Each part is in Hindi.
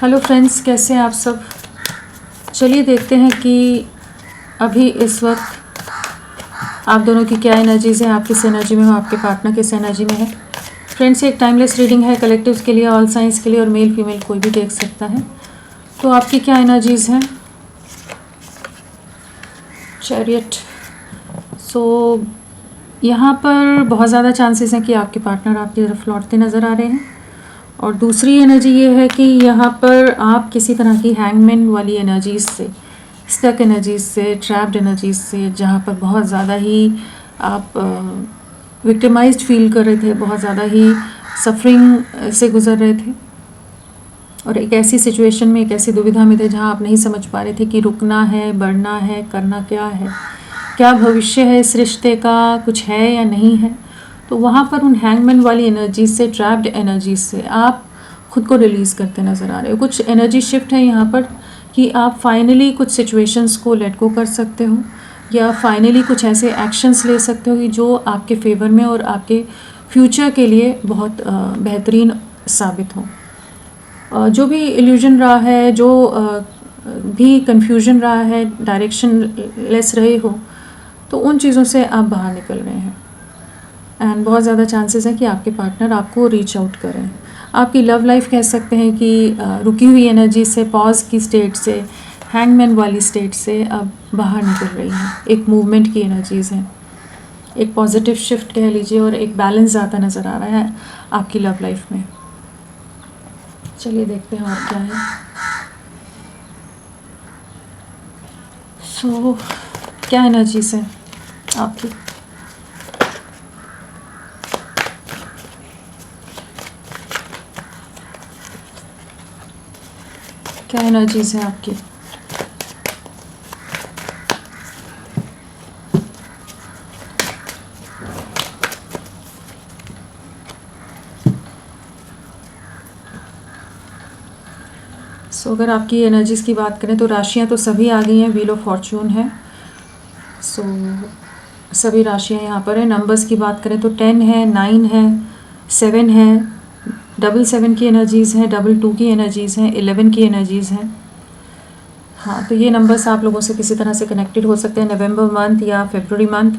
हेलो फ्रेंड्स, कैसे हैं आप सब। चलिए देखते हैं कि अभी इस वक्त आप दोनों की क्या एनर्जीज़ हैं, आप किस एनर्जी में हो, आपके पार्टनर किस एनर्जी में है। फ्रेंड्स, ये एक टाइमलेस रीडिंग है, कलेक्टिव्स के लिए, ऑल साइंस के लिए, और मेल फीमेल कोई भी देख सकता है। तो आपकी क्या एनर्जीज़ हैं। चैरियट। सो यहाँ पर बहुत ज़्यादा चांसेस हैं कि आपके पार्टनर आपकी तरफ लौटते नज़र आ रहे हैं। और दूसरी एनर्जी ये है कि यहाँ पर आप किसी तरह की हैंगमैन वाली एनर्जीज से, स्टक एनर्जीज से, ट्रैप्ड एनर्जीज से, जहाँ पर बहुत ज़्यादा ही आप विक्टिमाइज्ड फील कर रहे थे, बहुत ज़्यादा ही सफरिंग से गुजर रहे थे, और एक ऐसी सिचुएशन में, एक ऐसी दुविधा में थे जहाँ आप नहीं समझ पा रहे थे कि रुकना है, बढ़ना है, करना क्या है, क्या भविष्य है इस रिश्ते का, कुछ है या नहीं है। तो वहाँ पर उन हैंगमैन वाली एनर्जीज से, ट्रैप्ड एनर्जीज से आप खुद को रिलीज़ करते नज़र आ रहे हो। कुछ एनर्जी शिफ्ट है यहाँ पर कि आप फाइनली कुछ सिचुएशंस को लेट गो कर सकते हो, या फाइनली कुछ ऐसे एक्शंस ले सकते हो कि जो आपके फेवर में और आपके फ्यूचर के लिए बहुत बेहतरीन साबित हो। जो भी इल्यूजन रहा है, जो भी कन्फ्यूजन रहा है, डायरेक्शन लेस रहे हो, तो उन चीज़ों से आप बाहर निकल रहे हैं। एंड बहुत ज़्यादा चांसेस है कि आपके पार्टनर आपको रीच आउट करें। आपकी लव लाइफ कह सकते हैं कि रुकी हुई एनर्जी से, पॉज की स्टेट से, हैंगमैन वाली स्टेट से अब बाहर निकल रही है। एक मूवमेंट की एनर्जीज़ हैं, एक पॉजिटिव शिफ्ट कह लीजिए, और एक बैलेंस आता नज़र आ रहा है आपकी लव लाइफ में। चलिए देखते हैं और क्या है। सो क्या एनर्जीज़ हैं आपकी। क्या एनर्जीज़ हैं आपकी। सो अगर आपकी एनर्जीज़ की बात करें तो राशियां तो सभी आ गई हैं, व्हील ऑफ फॉर्चून है। सो सभी राशियां यहाँ पर है। नंबर्स की बात करें तो 10 है, 9 है, 7 है, 7 की एनर्जीज़ हैं, 2 की एनर्जीज़ हैं, 11 की एनर्जीज़ हैं। हाँ, तो ये नंबर्स आप लोगों से किसी तरह से कनेक्टेड हो सकते हैं, नवंबर मंथ या फरवरी मंथ,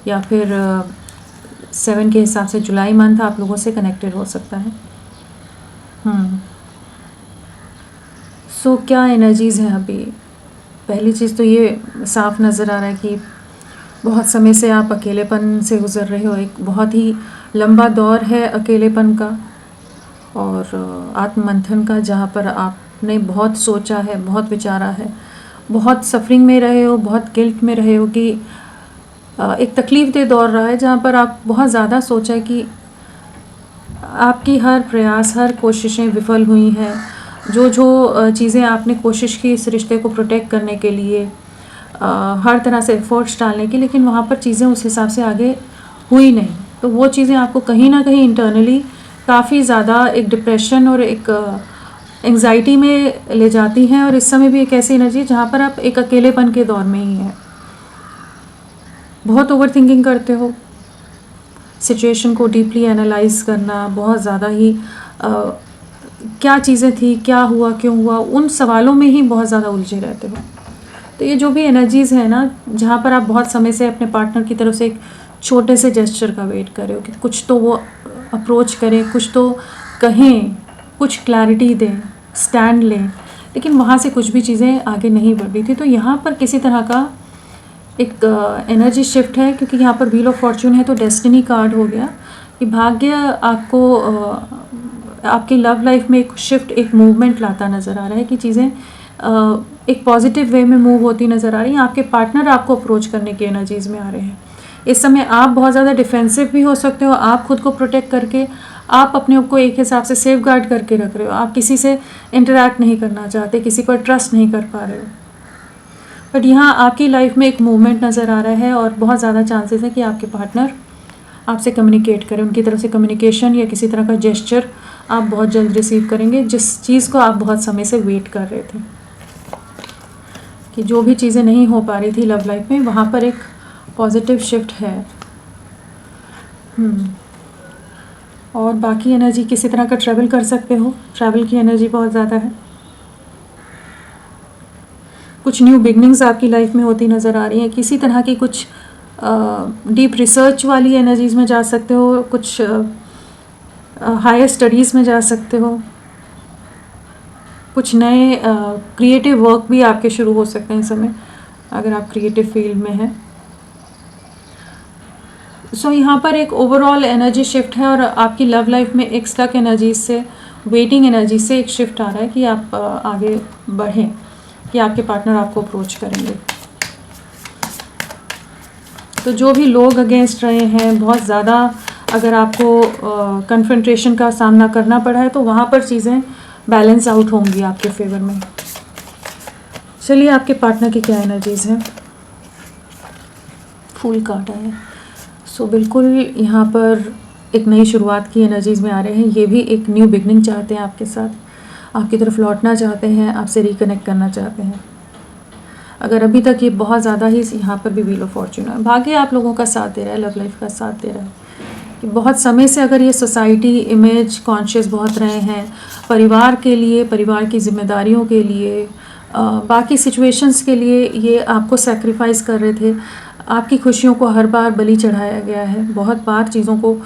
या फिर 7 के हिसाब से जुलाई मंथ आप लोगों से कनेक्टेड हो सकता है। सो क्या एनर्जीज़ हैं अभी। पहली चीज़ तो ये साफ नज़र आ रहा है कि बहुत समय से आप अकेलेपन से गुज़र रहे हो। एक बहुत ही लंबा दौर है अकेलेपन का और आत्ममंथन का, जहाँ पर आपने बहुत सोचा है, बहुत विचारा है, बहुत सफरिंग में रहे हो, बहुत गिल्ट में रहे हो कि एक तकलीफ़देह दौर रहा है, जहाँ पर आप बहुत ज़्यादा सोचा है कि आपकी हर प्रयास, हर कोशिशें विफल हुई हैं। जो चीज़ें आपने कोशिश की इस रिश्ते को प्रोटेक्ट करने के लिए, हर तरह से एफर्ट्स डालने की, लेकिन वहाँ पर चीज़ें उस हिसाब से आगे हुई नहीं। तो वो चीज़ें आपको कहीं ना कहीं इंटरनली काफ़ी ज़्यादा एक डिप्रेशन और एक एंग्जाइटी में ले जाती हैं। और इस समय भी एक ऐसी एनर्जी जहाँ पर आप एक अकेलेपन के दौर में ही हैं। बहुत ओवर थिंकिंग करते हो, सिचुएशन को डीपली एनालाइज करना, बहुत ज़्यादा ही क्या चीज़ें थी, क्या हुआ, क्यों हुआ, उन सवालों में ही बहुत ज़्यादा उलझे रहते हो। तो ये जो भी एनर्जीज़ है ना, जहाँ पर आप बहुत समय से अपने पार्टनर की तरफ से एक छोटे से जेस्चर का वेट कर रहे हो कि कुछ तो वो अप्रोच करें, कुछ तो कहें, कुछ क्लैरिटी दें, स्टैंड लें, लेकिन वहाँ से कुछ भी चीज़ें आगे नहीं बढ़ रही थी। तो यहाँ पर किसी तरह का एक एनर्जी शिफ्ट है, क्योंकि यहाँ पर व्हील ऑफ फॉर्चून है, तो डेस्टिनी कार्ड हो गया कि भाग्य आपको आपकी लव लाइफ में एक शिफ्ट, एक मूवमेंट लाता नज़र आ रहा है कि चीज़ें एक पॉजिटिव वे में मूव होती नज़र आ रही हैं। आपके पार्टनर आपको अप्रोच करने की एनर्जीज़ में आ रहे हैं। इस समय आप बहुत ज़्यादा डिफेंसिव भी हो सकते हो। आप खुद को प्रोटेक्ट करके, आप अपने आप को एक हिसाब से सेफ गार्ड करके रख रहे हो। आप किसी से इंटरैक्ट नहीं करना चाहते, किसी पर ट्रस्ट नहीं कर पा रहे हो। बट यहाँ आपकी लाइफ में एक मूवमेंट नज़र आ रहा है और बहुत ज़्यादा चांसेस है कि आपके पार्टनर आपसे कम्युनिकेट करें। उनकी तरफ से कम्युनिकेशन या किसी तरह का जेस्चर आप बहुत जल्द रिसीव करेंगे, जिस चीज़ को आप बहुत समय से वेट कर रहे थे, कि जो भी चीज़ें नहीं हो पा रही थी लव लाइफ में, वहाँ पर एक पॉजिटिव शिफ्ट है। और बाकी एनर्जी, किसी तरह का ट्रैवल कर सकते हो, ट्रैवल की एनर्जी बहुत ज़्यादा है। कुछ न्यू बिगनिंग्स आपकी लाइफ में होती नज़र आ रही हैं। किसी तरह की कुछ डीप रिसर्च वाली एनर्जीज़ में जा सकते हो, कुछ हायर स्टडीज़ में जा सकते हो, कुछ नए क्रिएटिव वर्क भी आपके शुरू हो सकते हैं इस समय अगर आप क्रिएटिव फील्ड में हैं। सो यहाँ पर एक ओवरऑल एनर्जी शिफ्ट है और आपकी लव लाइफ में एक स्टक एनर्जी से, वेटिंग एनर्जी से एक शिफ्ट आ रहा है कि आप आगे बढ़ें, कि आपके पार्टनर आपको अप्रोच करेंगे। तो जो भी लोग अगेंस्ट रहे हैं, बहुत ज़्यादा अगर आपको कन्फ्रंटेशन का सामना करना पड़ा है तो वहाँ पर चीज़ें बैलेंस आउट होंगी आपके फेवर में। चलिए आपके पार्टनर की क्या एनर्जीज़ हैं। फूल कार्ड है। सो बिल्कुल यहाँ पर एक नई शुरुआत की एनर्जीज़ में आ रहे हैं। ये भी एक न्यू बिगनिंग चाहते हैं आपके साथ, आपकी तरफ लौटना चाहते हैं, आपसे रिकनेक्ट करना चाहते हैं। अगर अभी तक ये बहुत ज़्यादा ही, यहाँ पर भी व्हील ऑफ फॉर्च्यून है, भाग्य आप लोगों का साथ दे रहा है, लव लाइफ का साथ दे रहा है कि बहुत समय से अगर ये सोसाइटी इमेज कॉन्शियस बहुत रहे हैं, परिवार के लिए, परिवार की जिम्मेदारियों के लिए, बाकी सिचुएशंस के लिए ये आपको सेक्रीफाइस कर रहे थे। आपकी खुशियों को हर बार बलि चढ़ाया गया है, बहुत बार चीज़ों को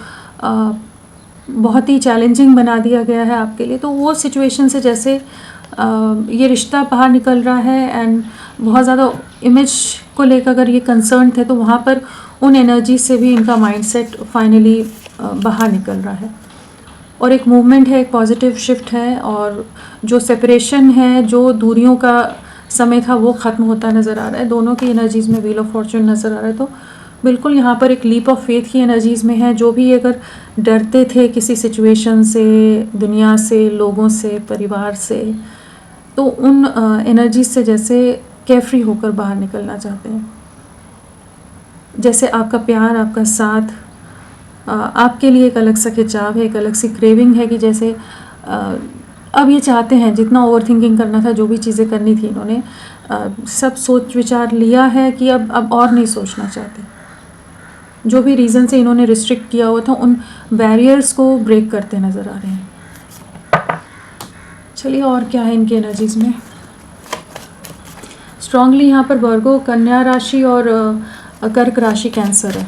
बहुत ही चैलेंजिंग बना दिया गया है आपके लिए। तो वो सिचुएशन से जैसे ये रिश्ता बाहर निकल रहा है एंड बहुत ज़्यादा इमेज को लेकर अगर ये कंसर्न थे तो वहाँ पर उन एनर्जी से भी इनका माइंडसेट फाइनली बाहर निकल रहा है और एक मूवमेंट है, एक पॉजिटिव शिफ्ट है और जो सेपरेशन है, जो दूरियों का समय था वो ख़त्म होता नज़र आ रहा है। दोनों की एनर्जीज़ में व्हील ऑफ फॉर्च्यून नज़र आ रहा है। तो बिल्कुल यहाँ पर एक लीप ऑफ फेथ की एनर्जीज़ में है। जो भी अगर डरते थे किसी सिचुएशन से, दुनिया से, लोगों से, परिवार से, तो उन एनर्जीज से जैसे केयरफ्री होकर बाहर निकलना चाहते हैं। जैसे आपका प्यार, आपका साथ, आपके लिए एक अलग सा खिंचाव है, एक अलग सी क्रेविंग है कि जैसे अब ये चाहते हैं, जितना ओवर थिंकिंग करना था, जो भी चीज़ें करनी थी इन्होंने सब सोच विचार लिया है कि अब और नहीं सोचना चाहते। जो भी रीज़न से इन्होंने रिस्ट्रिक्ट किया हुआ था उन बैरियर्स को ब्रेक करते नज़र आ रहे हैं। चलिए और क्या है इनकी एनर्जीज़ में। स्ट्रांगली यहाँ पर वर्गो, कन्या राशि और कर्क राशि, कैंसर है।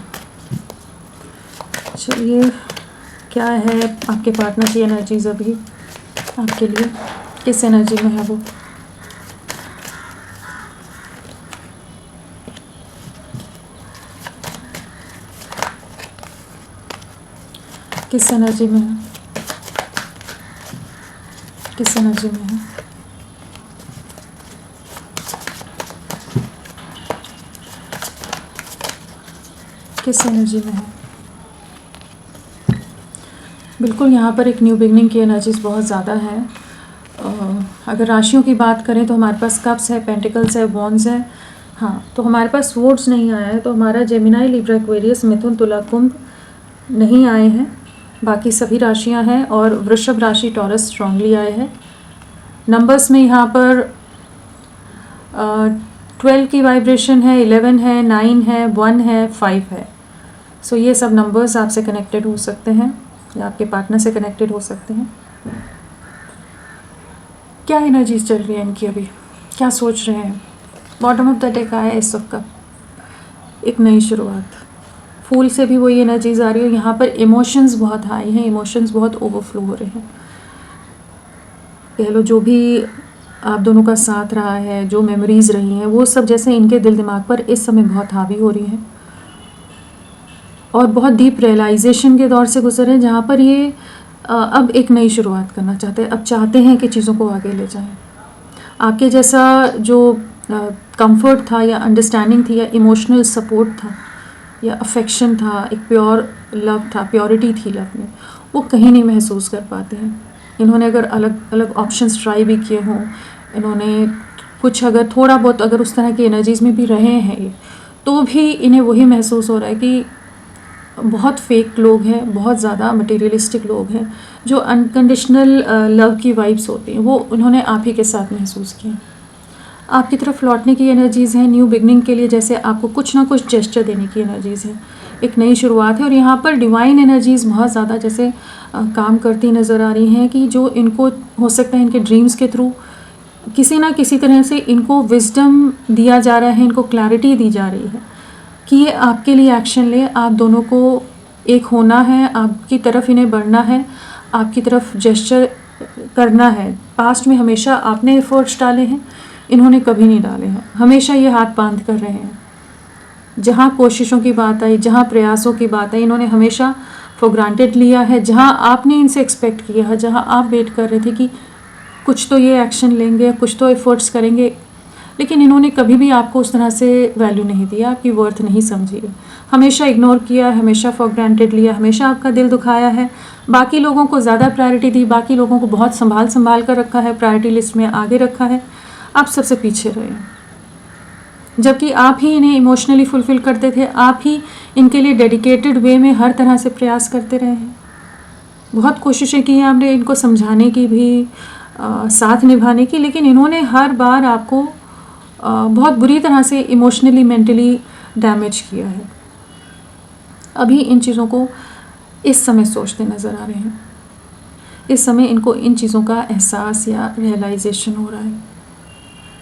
चलिए क्या है आपके पार्टनर की एनर्जीज़ अभी आपके लिए, किस एनर्जी में है वो। किस एनर्जी में है, किस एनर्जी में है। किस एनर्जी में है। बिल्कुल यहाँ पर एक न्यू बिगनिंग की एनर्जीज बहुत ज़्यादा है। अगर राशियों की बात करें तो हमारे पास कप्स है, पेंटिकल्स है, वॉन्ड्स है। हाँ, तो हमारे पास स्वॉर्ड्स नहीं आया है, तो हमारा जेमिनाई, लिब्रा, एक्वेरियस, मिथुन, तुला, कुंभ नहीं आए हैं। बाकी सभी राशियाँ हैं और वृषभ राशि, टॉरस स्ट्रांगली आए हैं। नंबर्स में यहाँ पर 12 की वाइब्रेशन है, 11 है, 9 है, 1 है, 5 है। सो ये सब नंबर्स आपसे कनेक्टेड हो सकते हैं या आपके पार्टनर से कनेक्टेड हो सकते हैं। क्या एनर्जीज चल रही है इनकी अभी, क्या सोच रहे हैं। बॉटम ऑफ द डेक आया है इस सबका, एक नई शुरुआत। फूल से भी वही एनर्जीज आ रही है। यहाँ पर इमोशंस बहुत हाई हैं, इमोशंस बहुत ओवरफ्लो हो रहे हैं। कह लो जो भी आप दोनों का साथ रहा है, जो मेमोरीज़ रही हैं, वो सब जैसे इनके दिल दिमाग पर इस समय बहुत हावी हो रही हैं और बहुत डीप रियलाइजेशन के दौर से गुजर हैं, जहाँ पर ये अब एक नई शुरुआत करना चाहते हैं। अब चाहते हैं कि चीज़ों को आगे ले जाएं। आपके जैसा जो कंफर्ट था या अंडरस्टैंडिंग थी या इमोशनल सपोर्ट था या अफेक्शन था, एक प्योर लव था, प्योरिटी थी लव में, वो कहीं नहीं महसूस कर पाते हैं। इन्होंने अगर अलग अलग ऑप्शंस ट्राई भी किए हों, इन्होंने कुछ अगर थोड़ा बहुत अगर उस तरह की एनर्जीज़ में भी रहे हैं ये, तो भी इन्हें वही महसूस हो रहा है कि बहुत फेक लोग हैं, बहुत ज़्यादा मटेरियलिस्टिक लोग हैं, जो अनकंडीशनल लव की वाइब्स होती हैं, वो उन्होंने आप ही के साथ महसूस किए। आपकी तरफ लौटने की एनर्जीज़ हैं न्यू बिगनिंग के लिए, जैसे आपको कुछ ना कुछ जेस्चर देने की एनर्जीज़ है, एक नई शुरुआत है। और यहाँ पर डिवाइन एनर्जीज़ बहुत ज़्यादा जैसे काम करती नज़र आ रही हैं कि जो इनको हो सकता है इनके ड्रीम्स के थ्रू किसी ना किसी तरह से इनको विजडम दिया जा रहा है, इनको क्लैरिटी दी जा रही है कि ये आपके लिए एक्शन ले, आप दोनों को एक होना है, आपकी तरफ इन्हें बढ़ना है, आपकी तरफ जेस्चर करना है। पास्ट में हमेशा आपने एफर्ट्स डाले हैं, इन्होंने कभी नहीं डाले हैं, हमेशा ये हाथ बांध कर रहे हैं। जहाँ कोशिशों की बात आई, जहाँ प्रयासों की बात आई, इन्होंने हमेशा फॉर ग्रांटेड लिया है। जहाँ आपने इनसे एक्सपेक्ट किया है, जहाँ आप वेट कर रहे थे कि कुछ तो ये एक्शन लेंगे, कुछ तो एफर्ट्स करेंगे, लेकिन इन्होंने कभी भी आपको उस तरह से वैल्यू नहीं दिया, आपकी वर्थ नहीं समझी, हमेशा इग्नोर किया, हमेशा फॉर ग्रांटेड लिया, हमेशा आपका दिल दुखाया है, बाकी लोगों को ज़्यादा प्रायोरिटी दी, बाकी लोगों को बहुत संभाल कर रखा है, प्रायोरिटी लिस्ट में आगे रखा है, आप सबसे पीछे रहे। जबकि आप ही इन्हें इमोशनली फुलफ़िल करते थे, आप ही इनके लिए डेडिकेटेड वे में हर तरह से प्रयास करते रहे हैं। बहुत कोशिशें की हैं आपने इनको समझाने की भी, साथ निभाने की, लेकिन इन्होंने हर बार आपको बहुत बुरी तरह से इमोशनली मेंटली डैमेज किया है। अभी इन चीज़ों को इस समय सोचते नज़र आ रहे हैं, इस समय इनको इन चीज़ों का एहसास या रियलाइजेशन हो रहा है,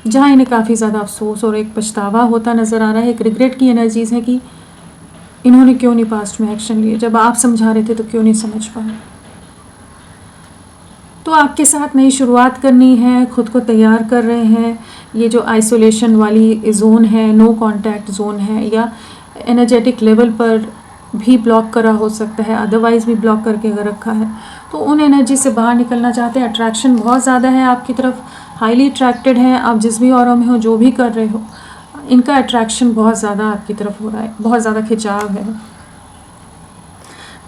जहाँ इन्हें काफ़ी ज़्यादा अफसोस और एक पछतावा होता नज़र आ रहा है। एक रिग्रेट की एनर्जीज़ है कि इन्होंने क्यों नहीं पास्ट में एक्शन लिए, जब आप समझा रहे थे तो क्यों नहीं समझ पाए। तो आपके साथ नई शुरुआत करनी है, खुद को तैयार कर रहे हैं। ये जो आइसोलेशन वाली जोन है, नो कांटेक्ट जोन है, या एनर्जेटिक लेवल पर भी ब्लॉक करा हो सकता है, अदरवाइज़ भी ब्लॉक करके अगर रखा है, तो उन एनर्जी से बाहर निकलना चाहते हैं। अट्रैक्शन बहुत ज़्यादा है आपकी तरफ, हाईली अट्रैक्टेड हैं आप, जिस भी ऑरा में हो, जो भी कर रहे हो, इनका अट्रैक्शन बहुत ज़्यादा आपकी तरफ हो रहा है, बहुत ज़्यादा खिंचाव है।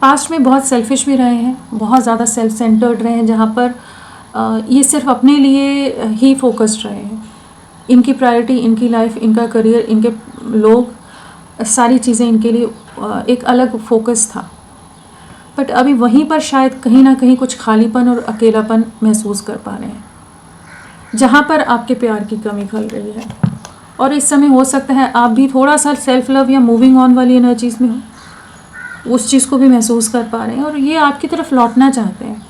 पास्ट में बहुत सेल्फिश भी रहे हैं, बहुत ज़्यादा सेल्फ सेंटर्ड रहे हैं, जहाँ पर ये सिर्फ अपने लिए ही फोकस्ड रहे हैं। इनकी प्रायोरिटी, इनकी लाइफ, इनका करियर, इनके लोग, सारी चीज़ें इनके लिए एक अलग फोकस था। बट अभी वहीं पर शायद कहीं ना कहीं कुछ खालीपन और अकेलापन महसूस कर पा रहे हैं, जहाँ पर आपके प्यार की कमी खल रही है। और इस समय हो सकता है आप भी थोड़ा सा सेल्फ लव या मूविंग ऑन वाली एनर्जीज़ में हो, उस चीज़ को भी महसूस कर पा रहे हैं, और ये आपकी तरफ लौटना चाहते हैं।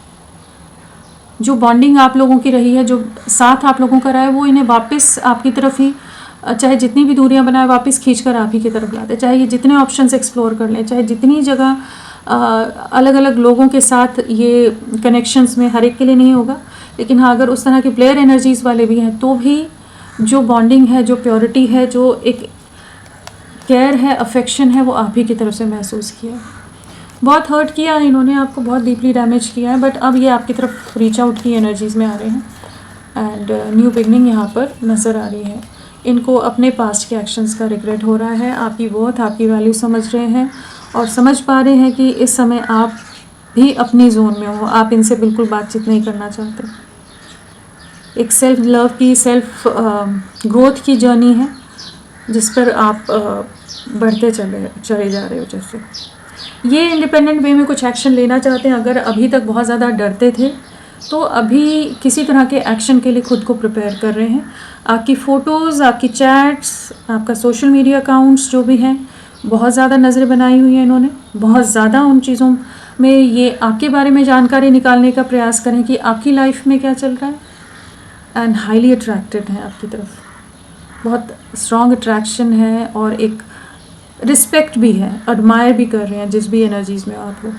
जो बॉन्डिंग आप लोगों की रही है, जो साथ आप लोगों का रहा है, वो इन्हें वापस आपकी तरफ ही, चाहे जितनी भी दूरियां बनाए, वापस खींचकर आप ही की तरफ लाते। चाहे ये जितने ऑप्शंस एक्सप्लोर कर लें, चाहे जितनी जगह अलग अलग लोगों के साथ ये कनेक्शंस में, हर एक के लिए नहीं होगा, लेकिन हाँ, अगर उस तरह के प्लेयर एनर्जीज़ वाले भी हैं, तो भी जो बॉन्डिंग है, जो प्योरिटी है, जो एक केयर है, अफेक्शन है, वो आप ही की तरफ से महसूस किया। बहुत हर्ट किया है इन्होंने आपको, बहुत डीपली डैमेज किया है, बट अब ये आपकी तरफ रीच आउट की एनर्जीज़ में आ रहे हैं, एंड न्यू बिगनिंग यहाँ पर नज़र आ रही है। इनको अपने पास्ट के एक्शंस का रिग्रेट हो रहा है, आपकी वर्थ, आपकी वैल्यू समझ रहे हैं, और समझ पा रहे हैं कि इस समय आप भी अपनी जोन में हो, आप इनसे बिल्कुल बातचीत नहीं करना चाहते। एक सेल्फ लव की, सेल्फ ग्रोथ की जर्नी है, जिस पर आप बढ़ते चले जा रहे हो। जैसे ये इंडिपेंडेंट वे में कुछ एक्शन लेना चाहते हैं। अगर अभी तक बहुत ज़्यादा डरते थे, तो अभी किसी तरह के एक्शन के लिए खुद को प्रिपेयर कर रहे हैं। आपकी फ़ोटोज़, आपकी चैट्स, आपका सोशल मीडिया अकाउंट्स जो भी हैं, बहुत ज़्यादा नज़रें बनाई हुई हैं इन्होंने, बहुत ज़्यादा उन चीज़ों में ये आपके बारे में जानकारी निकालने का प्रयास करें कि आपकी लाइफ में क्या चल रहा है, एंड हाईली अट्रैक्टेड हैं आपकी तरफ, बहुत स्ट्रॉन्ग अट्रैक्शन है, और एक रिस्पेक्ट भी है, एडमायर भी कर रहे हैं जिस भी एनर्जीज़ में आप हो,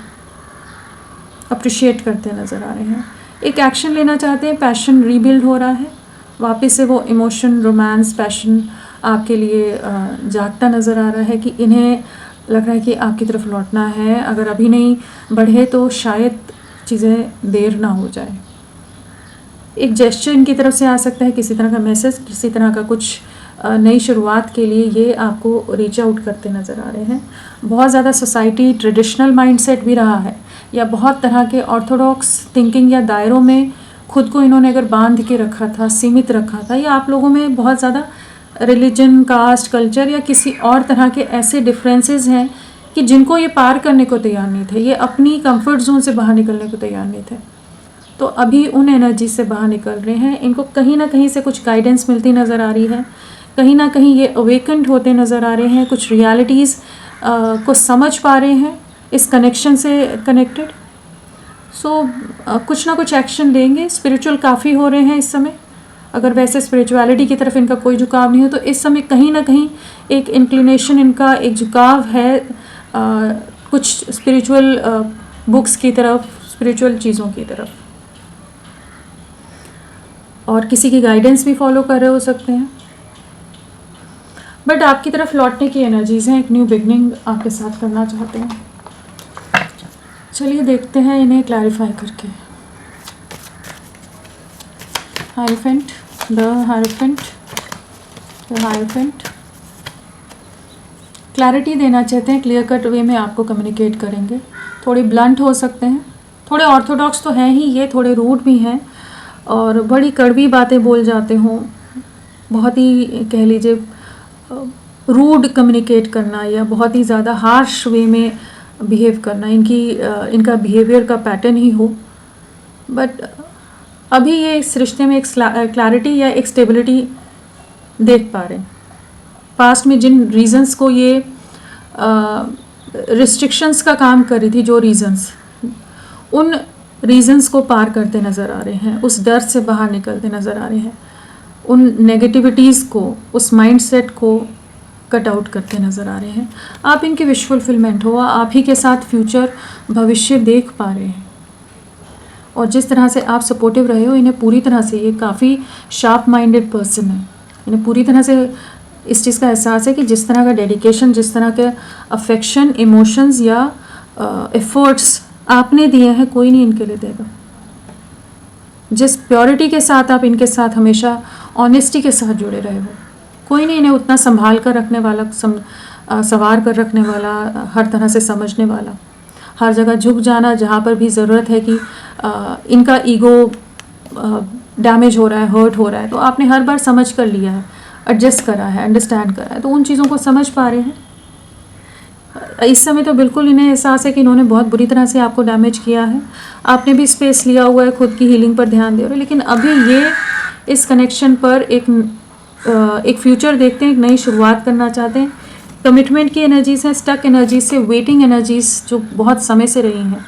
अप्रिशिएट करते नज़र आ रहे हैं। एक एक्शन लेना चाहते हैं, पैशन रीबिल्ड हो रहा है, वापस से वो इमोशन, रोमांस, पैशन आपके लिए जागता नज़र आ रहा है कि इन्हें लग रहा है कि आपकी तरफ लौटना है। अगर अभी नहीं बढ़े तो शायद चीज़ें देर ना हो जाए। एक जेस्चर इनकी तरफ से आ सकता है, किसी तरह का मैसेज, किसी तरह का कुछ नई शुरुआत के लिए ये आपको रीच आउट करते नज़र आ रहे हैं। बहुत ज़्यादा सोसाइटी ट्रेडिशनल माइंडसेट भी रहा है, या बहुत तरह के ऑर्थोडॉक्स थिंकिंग या दायरों में खुद को इन्होंने अगर बांध के रखा था, सीमित रखा था, या आप लोगों में बहुत ज़्यादा रिलीजन, कास्ट, कल्चर या किसी और तरह के ऐसे डिफरेंसेस हैं कि जिनको ये पार करने को तैयार नहीं थे, ये अपनी कंफर्ट जोन से बाहर निकलने को तैयार नहीं थे। तो अभी उन एनर्जी से बाहर निकल रहे हैं। इनको कहीं ना कहीं से कुछ गाइडेंस मिलती नज़र आ रही है, कहीं ना कहीं ये अवेकेंड होते नज़र आ रहे हैं, कुछ रियलिटीज़ को समझ पा रहे हैं इस कनेक्शन से कनेक्टेड। सो कुछ ना कुछ एक्शन लेंगे। स्पिरिचुअल काफ़ी हो रहे हैं इस समय, अगर वैसे स्पिरिचुअलिटी की तरफ इनका कोई झुकाव नहीं हो तो इस समय कहीं ना कहीं एक इंक्लिनेशन इनका, एक झुकाव है कुछ स्पिरिचुअल बुक्स की तरफ, स्पिरिचुअल चीज़ों की तरफ, और किसी की गाइडेंस भी फॉलो कर रहे हो सकते हैं। बट आपकी तरफ लौटने की एनर्जीज हैं, एक न्यू बिगनिंग आपके साथ करना चाहते हैं। चलिए देखते हैं इन्हें क्लैरिफाई करके। Hierophant, the hierophant, the hierophant clarity देना चाहते हैं, क्लियर कट वे में आपको कम्युनिकेट करेंगे। थोड़े ब्लंट हो सकते हैं, थोड़े ऑर्थोडॉक्स तो हैं ही ये, थोड़े रूड भी हैं और बड़ी कड़वी बातें बोल जाते हों, बहुत ही कह लीजिए रूड कम्युनिकेट करना या बहुत ही ज़्यादा हार्श वे में बिहेव करना इनका बिहेवियर का पैटर्न ही हो। बट अभी ये इस रिश्ते में एक क्लैरिटी या एक स्टेबिलिटी देख पा रहे हैं। पास्ट में जिन रीजंस को ये रिस्ट्रिक्शंस का काम कर रही थी, जो रीजंस, उन रीजंस को पार करते नज़र आ रहे हैं, उस डर से बाहर निकलते नज़र आ रहे हैं, उन नेगेटिविटीज़ को, उस माइंडसेट को कट आउट करते नज़र आ रहे हैं। आप इनकी विश फुलफिलमेंट हो, आप ही के साथ फ्यूचर, भविष्य देख पा रहे हैं। और जिस तरह से आप सपोर्टिव रहे हो, इन्हें पूरी तरह से, ये काफ़ी शार्प माइंडेड पर्सन है, इन्हें पूरी तरह से इस चीज़ का एहसास है कि जिस तरह का डेडिकेशन, जिस तरह के अफेक्शन, इमोशंस या एफर्ट्स आपने दिए हैं, कोई नहीं इनके लिए देगा। जिस प्योरिटी के साथ आप इनके साथ हमेशा ऑनेस्टी के साथ जुड़े रहे हो, कोई नहीं इन्हें उतना संभाल कर रखने वाला, संवार कर रखने वाला, हर तरह से समझने वाला, हर जगह झुक जाना जहाँ पर भी ज़रूरत है कि इनका ईगो डैमेज हो रहा है, हर्ट हो रहा है, तो आपने हर बार समझ कर लिया है, एडजस्ट करा है, अंडरस्टैंड करा है, तो उन चीज़ों को समझ पा रहे हैं। इस समय तो बिल्कुल इन्हें एहसास है कि इन्होंने बहुत बुरी तरह से आपको डैमेज किया है। आपने भी स्पेस लिया हुआ है, खुद की हीलिंग पर ध्यान दे रहे हो, लेकिन अभी ये इस कनेक्शन पर एक फ्यूचर देखते हैं, एक नई शुरुआत करना चाहते हैं। कमिटमेंट की एनर्जीज हैं, स्टक एनर्जीज से, वेटिंग एनर्जीज जो बहुत समय से रही हैं,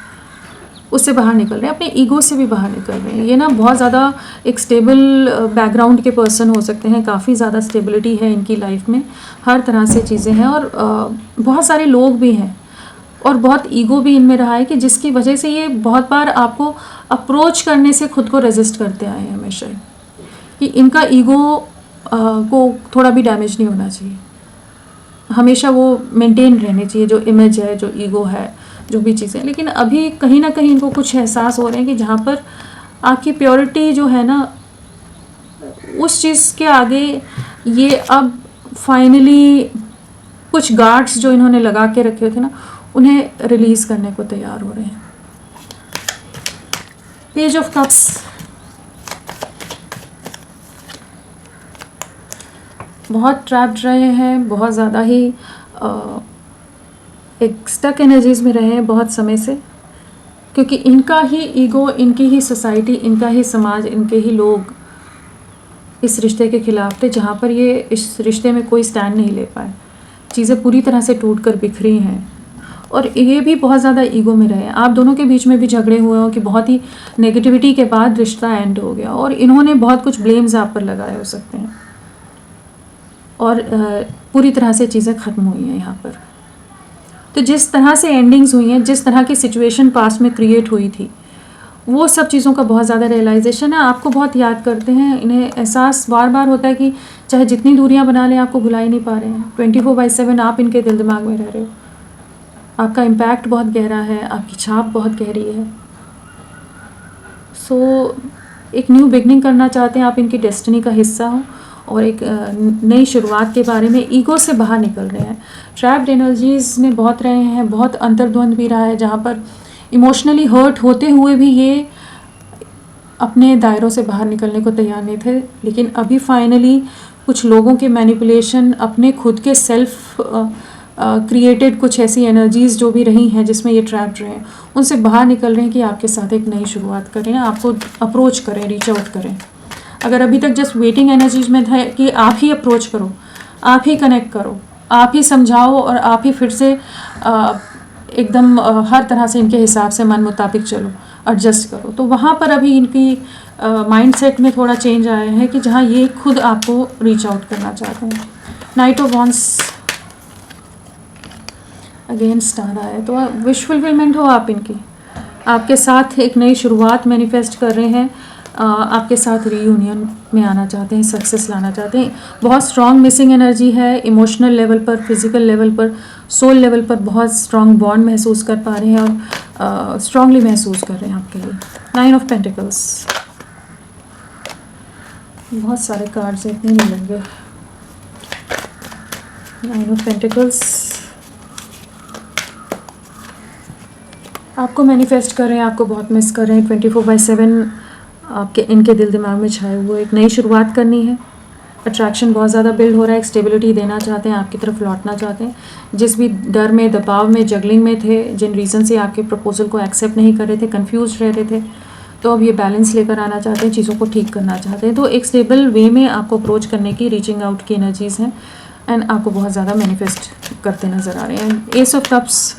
उससे बाहर निकल रहे हैं, अपने ईगो से भी बाहर निकल रहे हैं। ये ना बहुत ज़्यादा एक स्टेबल बैकग्राउंड के पर्सन हो सकते हैं, काफ़ी ज़्यादा स्टेबिलिटी है इनकी लाइफ में, हर तरह से चीज़ें हैं, और बहुत सारे लोग भी हैं, और बहुत ईगो भी इनमें रहा है कि जिसकी वजह से ये बहुत बार आपको अप्रोच करने से खुद को रेजिस्ट करते आए हैं हमेशा, कि इनका ईगो को थोड़ा भी डैमेज नहीं होना चाहिए, हमेशा वो मेंटेन रहने चाहिए, जो इमेज है, जो ईगो है, जो भी चीज़ें। लेकिन अभी कहीं ना कहीं इनको कुछ एहसास हो रहे हैं कि जहाँ पर आपकी प्योरिटी जो है ना, उस चीज़ के आगे ये अब फाइनली कुछ गार्ड्स जो इन्होंने लगा के रखे थे ना, उन्हें रिलीज़ करने को तैयार हो रहे हैं। पेज ऑफ कप्स, बहुत ट्रैप्ड रहे हैं, बहुत ज़्यादा ही एक स्टक एनर्जीज में रहे हैं बहुत समय से, क्योंकि इनका ही ईगो, इनकी ही सोसाइटी, इनका ही समाज, इनके ही लोग इस रिश्ते के खिलाफ थे, जहाँ पर ये इस रिश्ते में कोई स्टैंड नहीं ले पाए, चीज़ें पूरी तरह से टूट कर बिखरी हैं, और ये भी बहुत ज़्यादा ईगो में रहे हैं। आप दोनों के बीच में भी झगड़े हुए हो कि बहुत ही नेगेटिविटी के बाद रिश्ता एंड हो गया, और इन्होंने बहुत कुछ ब्लेम्स आप पर लगाए हो सकते हैं, और पूरी तरह से चीज़ें ख़त्म हुई हैं यहाँ पर। तो जिस तरह से एंडिंग्स हुई हैं, जिस तरह की सिचुएशन पास्ट में क्रिएट हुई थी, वो सब चीज़ों का बहुत ज़्यादा रियलाइजेशन है। आपको बहुत याद करते हैं, इन्हें एहसास बार बार होता है कि चाहे जितनी दूरियां बना लें, आपको भुला ही नहीं पा रहे हैं। 24/7 आप इनके दिल दिमाग में रह रहे हो, आपका इम्पैक्ट बहुत गहरा है, आपकी छाप बहुत गहरी है। सो एक न्यू बिगनिंग करना चाहते हैं, आप इनकी डेस्टिनी का हिस्सा हो, और एक नई शुरुआत के बारे में ईगो से बाहर निकल रहे हैं। ट्रैप्ड एनर्जीज में बहुत रहे हैं, बहुत अंतर्द्वंद भी रहा है, जहाँ पर इमोशनली हर्ट होते हुए भी ये अपने दायरों से बाहर निकलने को तैयार नहीं थे। लेकिन अभी फाइनली कुछ लोगों के मैनिपुलेशन, अपने खुद के सेल्फ क्रिएटेड कुछ ऐसी एनर्जीज़ जो भी रही हैं जिसमें ये ट्रैप्ड रहे हैं, उनसे बाहर निकल रहे हैं कि आपके साथ एक नई शुरुआत करें, आपको अप्रोच करें, रीच आउट करें। अगर अभी तक जस्ट वेटिंग एनर्जीज में था कि आप ही अप्रोच करो, आप ही कनेक्ट करो, आप ही समझाओ, और आप ही फिर से एकदम हर तरह से इनके हिसाब से मन मुताबिक चलो, एडजस्ट करो। तो वहाँ पर अभी इनकी माइंडसेट में थोड़ा चेंज आया है कि जहाँ ये खुद आपको रीच आउट करना चाहते हैं। Night of wands again star आया है, तो विश फुलफिलमेंट हो आप इनकी, आपके साथ एक नई शुरुआत मैनिफेस्ट कर रहे हैं, आपके साथ रीयूनियन में आना चाहते हैं, सक्सेस लाना चाहते हैं। बहुत स्ट्रॉन्ग मिसिंग एनर्जी है, इमोशनल लेवल पर, फिजिकल लेवल पर, सोल लेवल पर बहुत स्ट्रॉन्ग बॉन्ड महसूस कर पा रहे हैं और स्ट्रॉन्गली महसूस कर रहे हैं आपके लिए। 9 ऑफ पेंटिकल्स, बहुत सारे कार्ड्स हैं, इतने नहीं लेंगे। 9 ऑफ पेंटिकल्स आपको मैनिफेस्ट कर रहे हैं, आपको बहुत मिस कर रहे हैं। 24/7 आपके इनके दिल दिमाग में छाए हुए एक नई शुरुआत करनी है। अट्रैक्शन बहुत ज़्यादा बिल्ड हो रहा है, एक स्टेबिलिटी देना चाहते हैं, आपकी तरफ लौटना चाहते हैं। जिस भी डर में, दबाव में, जगलिंग में थे, जिन रीज़न से आपके प्रपोजल को एक्सेप्ट नहीं कर रहे थे, कंफ्यूज रह रहे थे, तो अब ये बैलेंस लेकर आना चाहते हैं, चीज़ों को ठीक करना चाहते हैं। तो एक स्टेबल वे में आपको अप्रोच करने की, रीचिंग आउट की एनर्जीज़ हैं एंड आपको बहुत ज़्यादा मैनिफेस्ट करते नज़र आ रहे हैं। एस ऑफ कप्स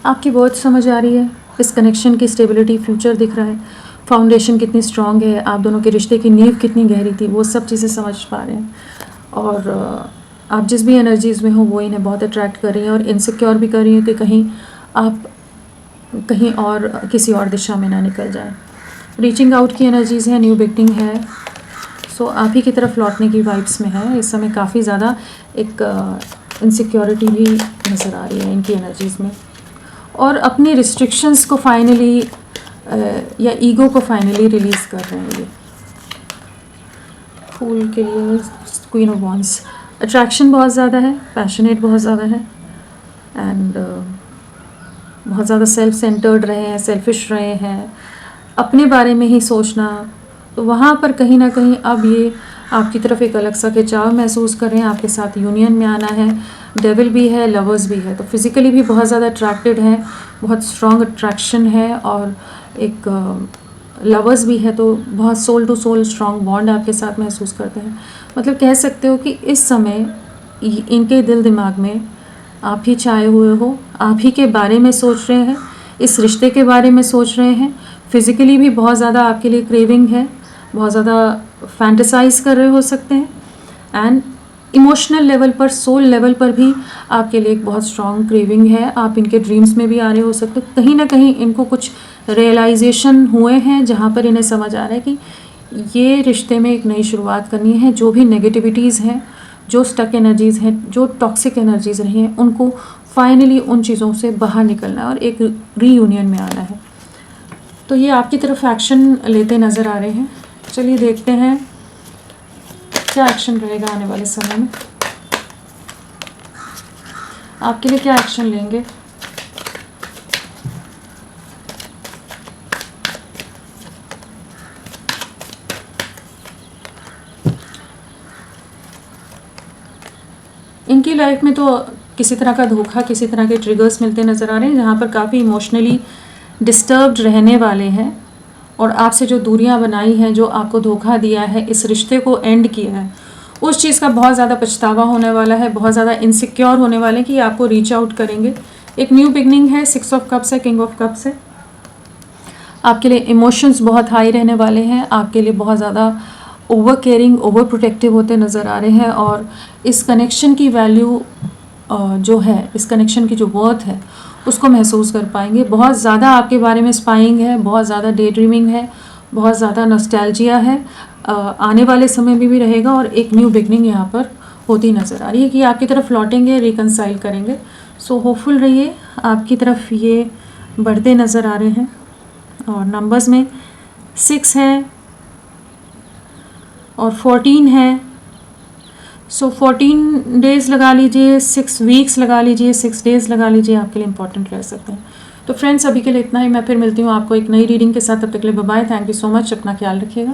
आपकी बहुत समझ आ रही है, इस कनेक्शन की स्टेबिलिटी, फ्यूचर दिख रहा है, फाउंडेशन कितनी स्ट्रांग है, आप दोनों के रिश्ते की नींव कितनी गहरी थी, वो सब चीज़ें समझ पा रहे हैं। और आप जिस भी एनर्जीज़ में हो वो इन्हें बहुत अट्रैक्ट कर रही हैं और इनसिक्योर भी कर रही हैं कि कहीं आप कहीं और किसी और दिशा में ना निकल जाए। रीचिंग आउट की एनर्जीज़ हैं, न्यू बिगनिंग है, सो आप ही की तरफ लौटने की वाइब्स में है। इस समय काफ़ी ज़्यादा एक इनसिक्योरिटी भी नज़र आ रही है इनकी एनर्जीज़ में, और अपनी रिस्ट्रिक्शंस को फाइनली या ईगो को फाइनली रिलीज़ कर रहे हैं ये। फूल के लिए क्वीन ऑफ वॉन्ड्स, अट्रैक्शन बहुत ज़्यादा है, पैशनेट बहुत ज़्यादा है एंड बहुत ज़्यादा सेल्फ सेंटर्ड रहे हैं, सेल्फिश रहे हैं, अपने बारे में ही सोचना। तो वहाँ पर कहीं ना कहीं अब ये आपकी तरफ एक अलग सा खिंचाव महसूस कर रहे हैं, आपके साथ यूनियन में आना है। डेविल भी है, लवर्स भी है, तो फिज़िकली भी बहुत ज़्यादा अट्रैक्टेड हैं, बहुत स्ट्रॉन्ग अट्रैक्शन है, और एक लवर्स भी है, तो बहुत soul to soul strong bond आपके साथ महसूस करते हैं। मतलब कह सकते हो कि इस समय इनके दिल दिमाग में आप ही छाए हुए हो, आप ही के बारे में सोच रहे हैं, इस रिश्ते के बारे में सोच रहे हैं। फिज़िकली भी बहुत ज़्यादा आपके लिए क्रेविंग है, बहुत ज़्यादा फैंटेसाइज कर रहे हो सकते हैं एंड इमोशनल लेवल पर, सोल लेवल पर भी आपके लिए एक बहुत स्ट्रॉन्ग क्रेविंग है। आप इनके ड्रीम्स में भी आ रहे हो सकते हो। कहीं ना कहीं इनको कुछ रियलाइजेशन हुए हैं जहाँ पर इन्हें समझ आ रहा है कि ये रिश्ते में एक नई शुरुआत करनी है। जो भी नेगेटिविटीज़ हैं, जो स्टक एनर्जीज़ हैं, जो टॉक्सिक एनर्जीज़ रही हैं, उनको फाइनली उन चीज़ों से बाहर निकलना है और एक रीयूनियन में आना है। तो ये आपकी तरफ एक्शन लेते नज़र आ रहे हैं। चलिए देखते हैं क्या एक्शन रहेगा आने वाले समय में, आपके लिए क्या एक्शन लेंगे। इनकी लाइफ में तो किसी तरह का धोखा, किसी तरह के ट्रिगर्स मिलते नज़र आ रहे हैं, जहाँ पर काफ़ी इमोशनली डिस्टर्ब्ड रहने वाले हैं और आपसे जो दूरियां बनाई हैं, जो आपको धोखा दिया है, इस रिश्ते को एंड किया है, उस चीज़ का बहुत ज़्यादा पछतावा होने वाला है, बहुत ज़्यादा इनसिक्योर होने वाले हैं कि आपको रीच आउट करेंगे। एक न्यू बिगनिंग है, 6 ऑफ कप्स है, किंग ऑफ कप्स है। आपके लिए इमोशंस बहुत हाई रहने वाले हैं, आपके लिए बहुत ज़्यादा ओवर केयरिंग, ओवर प्रोटेक्टिव होते नज़र आ रहे हैं और इस कनेक्शन की वैल्यू जो है, इस कनेक्शन की जो वर्थ है, उसको महसूस कर पाएंगे। बहुत ज़्यादा आपके बारे में स्पाइंग है, बहुत ज़्यादा डे ड्रीमिंग है, बहुत ज़्यादा नॉस्टैल्जिया है, आने वाले समय में भी रहेगा और एक न्यू बिगनिंग यहाँ पर होती नज़र आ रही है कि आपकी तरफ लौटेंगे, रिकनसाइल करेंगे। सो होपफुल रहिए, आपकी तरफ ये बढ़ते नज़र आ रहे हैं। और नंबर्स में 6 है और 14 है, सो 14 डेज़ लगा लीजिए, 6 वीक्स लगा लीजिए, 6 डेज़ लगा लीजिए, आपके लिए इंपॉर्टेंट रह सकते हैं। तो फ्रेंड्स, अभी के लिए इतना ही। मैं फिर मिलती हूँ आपको एक नई रीडिंग के साथ। तब तक के लिए bye bye. Thank you so much, अपना ख्याल रखिएगा।